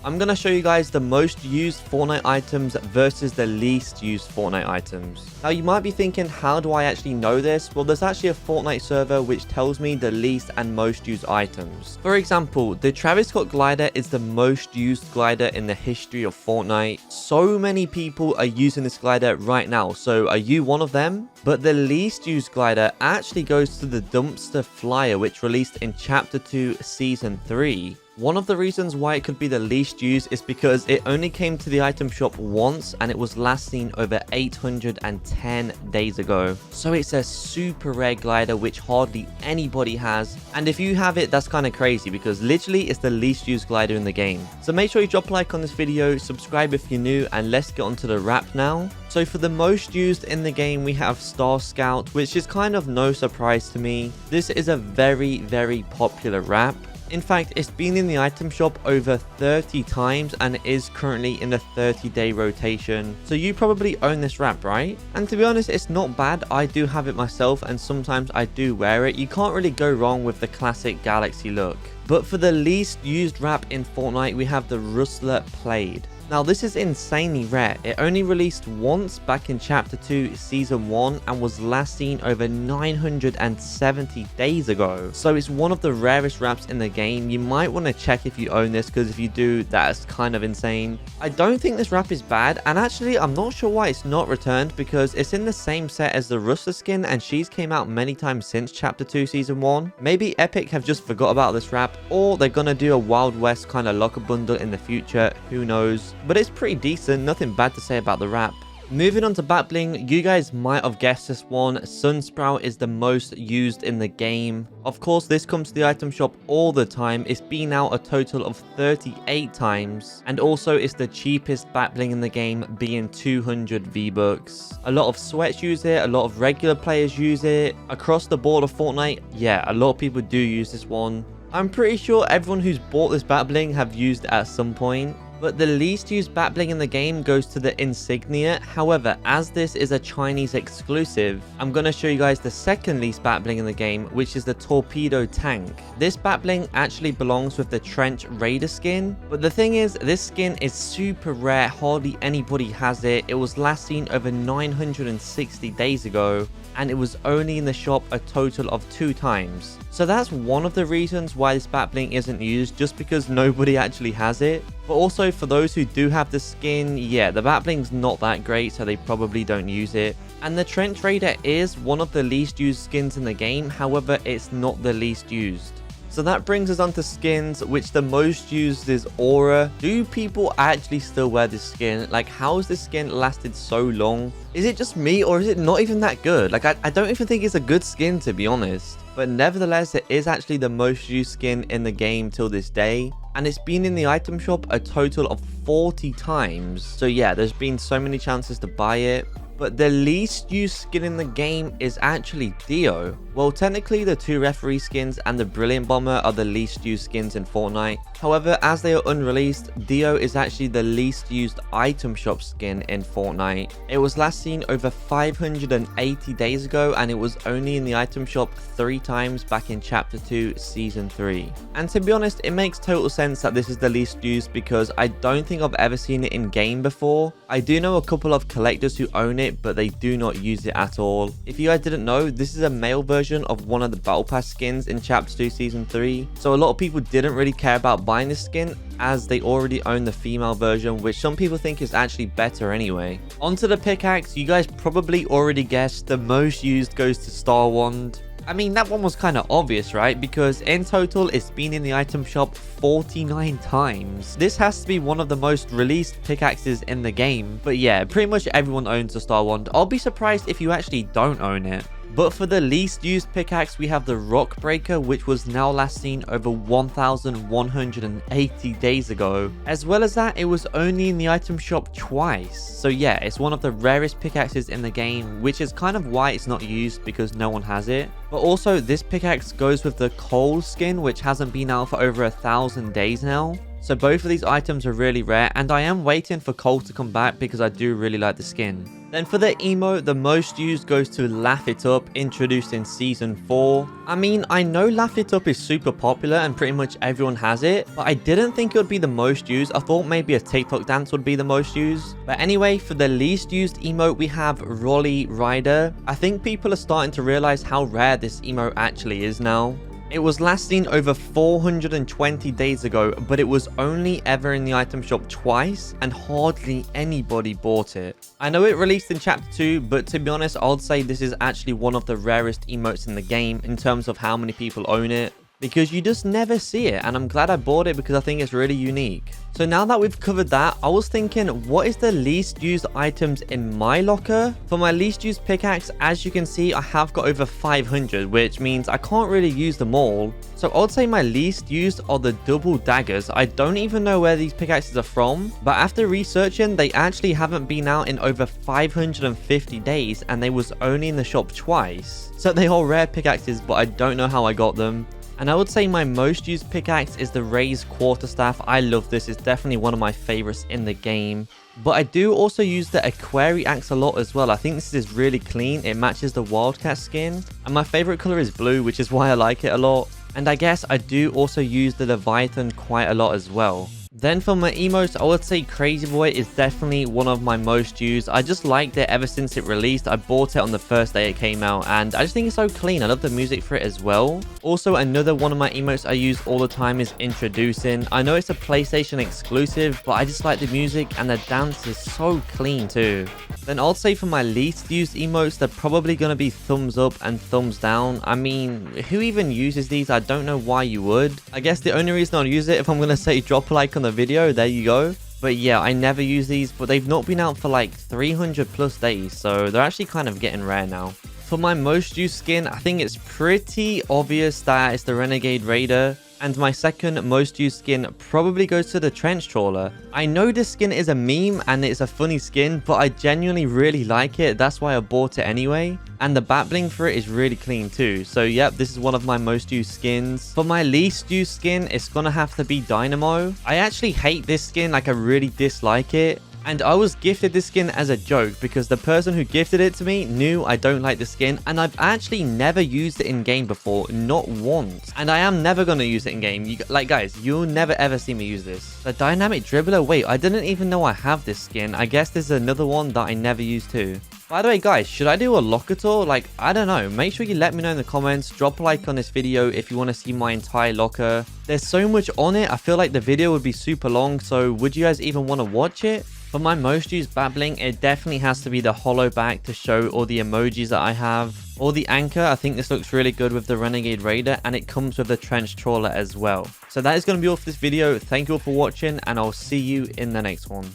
I'm going to show you guys the most used Fortnite items versus the least used Fortnite items. Now you might be thinking, how do I actually know this? Well, there's actually a Fortnite server which tells me the least and most used items. For example, the Travis Scott glider is the most used glider in the history of Fortnite. So many people are using this glider right now, so are you one of them? But the least used glider actually goes to the dumpster flyer, which released in Chapter 2 Season 3. One of the reasons why it could be the least used is because it only came to the item shop once and it was last seen over 810 days ago. So it's a super rare glider which hardly anybody has. And if you have it, that's kind of crazy because literally it's the least used glider in the game. So make sure you drop a like on this video, subscribe if you're new, and let's get onto the wrap now. So for the most used in the game, we have Star Scout, which is kind of no surprise to me. This is a very, very popular wrap. In fact, it's been in the item shop over 30 times and is currently in the 30-day rotation. So you probably own this wrap, right? And to be honest, it's not bad. I do have it myself and sometimes I do wear it. You can't really go wrong with the classic Galaxy look. But for the least used wrap in Fortnite, we have the Rustler Plaid. Now this is insanely rare. It only released once back in Chapter 2 Season 1 and was last seen over 970 days ago. So it's one of the rarest wraps in the game. You might want to check if you own this because if you do, that's kind of insane. I don't think this wrap is bad, and actually I'm not sure why it's not returned because it's in the same set as the Rustler skin and she's came out many times since Chapter 2 Season 1. Maybe Epic have just forgot about this wrap, or they're gonna do a Wild West kind of locker bundle in the future, who knows. But it's pretty decent, nothing bad to say about the wrap. Moving on to back bling, you guys might have guessed this one. Sunsprout is the most used in the game. Of course, this comes to the item shop all the time. It's been out a total of 38 times. And also, it's the cheapest back bling in the game, being 200 V-Bucks. A lot of sweats use it, a lot of regular players use it. Across the board of Fortnite, yeah, a lot of people do use this one. I'm pretty sure everyone who's bought this back bling have used it at some point. But the least used back bling in the game goes to the insignia. However, as this is a Chinese exclusive, I'm going to show you guys the second least back bling in the game, which is the torpedo tank. This back bling actually belongs with the Trench Raider skin. But the thing is, this skin is super rare. Hardly anybody has it. It was last seen over 960 days ago. And it was only in the shop a total of 2 times. So that's one of the reasons why this back bling isn't used, just because nobody actually has it. But also for those who do have the skin, yeah, the back bling's not that great, so they probably don't use it. And the Trench Raider is one of the least used skins in the game, however, it's not the least used. So that brings us on to skins, which the most used is Aura. Do people actually still wear this skin? Like, how has this skin lasted so long? Is it just me, or is it not even that good? Like, I don't even think it's a good skin, to be honest. But nevertheless, it is actually the most used skin in the game till this day. And it's been in the item shop a total of 40 times. So yeah, there's been so many chances to buy it. But the least used skin in the game is actually Dio. Well, technically the 2 referee skins and the Brilliant Bomber are the least used skins in Fortnite. However, as they are unreleased, Dio is actually the least used item shop skin in Fortnite. It was last seen over 580 days ago and it was only in the item shop 3 times back in Chapter 2 Season 3. And to be honest, it makes total sense that this is the least used because I don't think I've ever seen it in game before. I do know a couple of collectors who own it, but they do not use it at all. If you guys didn't know, this is a male version of one of the Battle Pass skins in Chapter 2 Season 3. So a lot of people didn't really care about buying this skin as they already own the female version, which some people think is actually better anyway. Onto the pickaxe, you guys probably already guessed the most used goes to Star Wand. I mean, that one was kind of obvious, right? Because in total, it's been in the item shop 49 times. This has to be one of the most released pickaxes in the game. But yeah, pretty much everyone owns a Star Wand. I'll be surprised if you actually don't own it. But for the least used pickaxe, we have the Rock Breaker, which was now last seen over 1,180 days ago. As well as that, it was only in the item shop twice. So yeah, it's one of the rarest pickaxes in the game, which is kind of why it's not used because no one has it. But also, this pickaxe goes with the Coal skin, which hasn't been out for over 1,000 days now. So both of these items are really rare, and I am waiting for Coal to come back because I do really like the skin. Then for the emote, the most used goes to Laugh It Up, introduced in Season 4. I mean, I know Laugh It Up is super popular and pretty much everyone has it, but I didn't think it would be the most used. I thought maybe a TikTok dance would be the most used. But anyway, for the least used emote, we have Rolly Rider. I think people are starting to realize how rare this emote actually is now. It was last seen over 420 days ago, but it was only ever in the item shop twice, and hardly anybody bought it. I know it released in Chapter 2, but to be honest, I'd say this is actually one of the rarest emotes in the game in terms of how many people own it, because you just never see it, and I'm glad I bought it because I think it's really unique. So now that we've covered that, I was thinking, what is the least used items in my locker? For my least used pickaxe, as you can see, I have got over 500, which means I can't really use them all. So I'd say my least used are the double daggers. I don't even know where these pickaxes are from, but after researching, they actually haven't been out in over 550 days, and they was only in the shop twice. So they are rare pickaxes, but I don't know how I got them. And I would say my most used pickaxe is the raised quarterstaff. I love this. It's definitely one of my favorites in the game. But I do also use the Aquari axe a lot as well. I think this is really clean. It matches the Wildcat skin. And my favorite color is blue, which is why I like it a lot. And I guess I do also use the Leviathan quite a lot as well. Then for my emotes, I would say Crazy Boy is definitely one of my most used. I just liked it ever since it released. I bought it on the first day it came out, and I just think it's so clean. I love the music for it as well. Also, another one of my emotes I use all the time is Introducing. I know it's a PlayStation exclusive, but I just like the music, and the dance is so clean too. Then I'll say for my least used emotes, they're probably going to be thumbs up and thumbs down. I mean, who even uses these? I don't know why you would. I guess the only reason I'll use it, if I'm going to say drop a like on the video, there you go. But yeah, I never use these, but they've not been out for like 300 plus days, so they're actually kind of getting rare now. For my most used skin, I think it's pretty obvious that it's the Renegade Raider. And my second most used skin probably goes to the Trench Trawler. I know this skin is a meme and it's a funny skin, but I genuinely really like it. That's why I bought it anyway. And the bat bling for it is really clean too. So yep, this is one of my most used skins. For my least used skin, it's gonna have to be Dynamo. I actually hate this skin, like I really dislike it. And I was gifted this skin as a joke because the person who gifted it to me knew I don't like the skin, and I've actually never used it in game before, not once. And I am never going to use it in game. Like guys, you'll never ever see me use this. The Dynamic Dribbler, wait, I didn't even know I have this skin. I guess there's another one that I never used too. By the way guys, should I do a locker tour? Like, I don't know. Make sure you let me know in the comments. Drop a like on this video if you want to see my entire locker. There's so much on it. I feel like the video would be super long, so would you guys even want to watch it? For my most used bat bling, it definitely has to be the hollow back to show all the emojis that I have. Or the anchor, I think this looks really good with the Renegade Raider, and it comes with the Trench Trawler as well. So that is going to be all for this video. Thank you all for watching, and I'll see you in the next one.